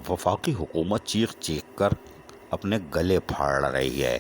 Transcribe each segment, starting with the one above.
وفاقی حکومت چیخ چیخ کر اپنے گلے پھاڑ رہی ہے۔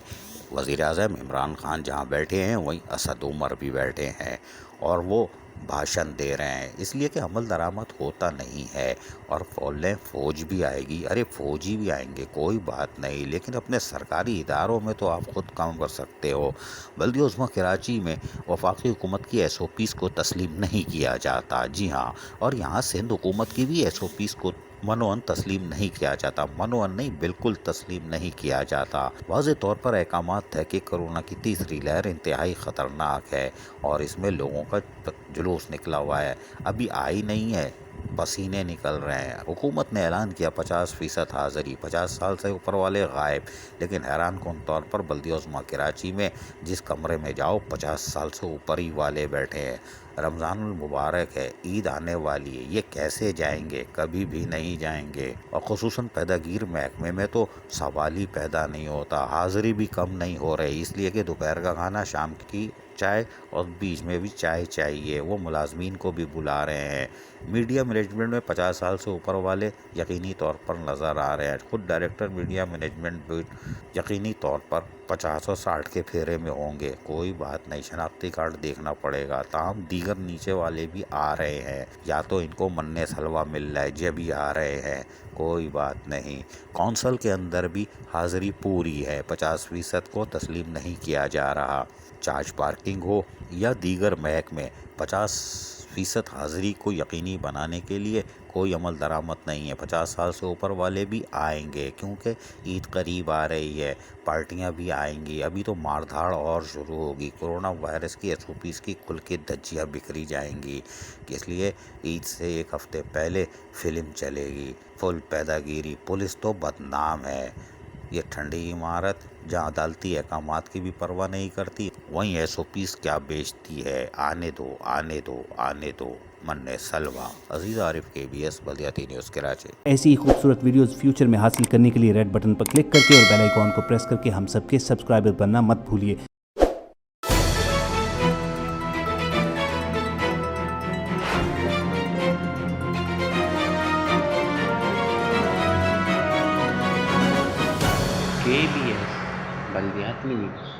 وزیر اعظم عمران خان جہاں بیٹھے ہیں وہیں اسد عمر بھی بیٹھے ہیں اور وہ بھاشن دے رہے ہیں، اس لیے کہ عمل درآمد ہوتا نہیں ہے۔ اور بولیں فوج بھی آئے گی، ارے فوجی بھی آئیں گے، کوئی بات نہیں، لیکن اپنے سرکاری اداروں میں تو آپ خود کام کر سکتے ہو۔ بلدیہ عظمیٰ کراچی میں وفاقی حکومت کی ایس او پیز کو تسلیم نہیں کیا جاتا، جی ہاں، اور یہاں سندھ حکومت کی بھی ایس او پیز کو منوان تسلیم نہیں کیا جاتا، منوان نہیں بالکل تسلیم نہیں کیا جاتا۔ واضح طور پر احکامات ہے کہ کورونا کی تیسری لہر انتہائی خطرناک ہے اور اس میں لوگوں کا جلوس نکلا ہوا ہے، ابھی آئی نہیں ہے، پسینے نکل رہے ہیں۔ حکومت نے اعلان کیا 50% حاضری، 50 سال سے اوپر والے غائب، لیکن حیران کن طور پر بلدیہ عظمیٰ کراچی میں جس کمرے میں جاؤ 50 سال سے اوپر ہی والے بیٹھے ہیں۔ رمضان المبارک ہے، عید آنے والی ہے، یہ کیسے جائیں گے؟ کبھی بھی نہیں جائیں گے۔ اور خصوصاً پیداگیر محکمے میں تو سوال ہی پیدا نہیں ہوتا، حاضری بھی کم نہیں ہو رہی، اس لیے کہ دوپہر کا کھانا، شام کی چائے اور بیچ میں بھی چائے چاہیے، وہ ملازمین کو بھی بلا رہے ہیں۔ میڈیا مینجمنٹ میں 50 سال سے اوپر والے یقینی طور پر نظر آ رہے ہیں، خود ڈائریکٹر میڈیا مینجمنٹ بھی یقینی طور پر 50 اور 60 کے پھیرے میں ہوں گے، کوئی بات نہیں، شناختی کارڈ دیکھنا پڑے گا۔ تاہم دیگر نیچے والے بھی آ رہے ہیں، یا تو ان کو منِ سلوہ مل رہا ہے، جبھی آ رہے ہیں، کوئی بات نہیں۔ کونسل کے اندر بھی حاضری پوری ہے، 50% کو تسلیم نہیں کیا جا رہا۔ چارج پارکنگ ہو یا دیگر محکمے، 50% حاضری کو یقینی بنانے کے لیے کوئی عمل درآمد نہیں ہے۔ 50 سال سے اوپر والے بھی آئیں گے کیونکہ عید قریب آ رہی ہے، پارٹیاں بھی آئیں گی، ابھی تو مار دھاڑ اور شروع ہوگی، کورونا وائرس کی ایس او پیز کی کھل کے دھجیاں بکھری جائیں گی، اس لیے عید سے ایک ہفتے پہلے فلم چلے گی، فل پیداگیری۔ پولیس تو بدنام ہے، یہ ٹھنڈی عمارت جہاں عدالتی احکامات کی بھی پرواہ نہیں کرتی، وہیں ایس او پیز کیا بیچتی ہے، آنے دو آنے دو آنے دو، منِ سلوہ۔ عزیز عارف، KBS بلدیاتی نیوز کراچی۔ ایسی ہی خوبصورت ویڈیوز فیوچر میں حاصل کرنے کے لیے ریڈ بٹن پر کلک کر کے اور بیل آئیکن کو پریس کر کے ہم سب کے سبسکرائبر بننا مت بھولیے۔ KBS بلدیاتی نیوز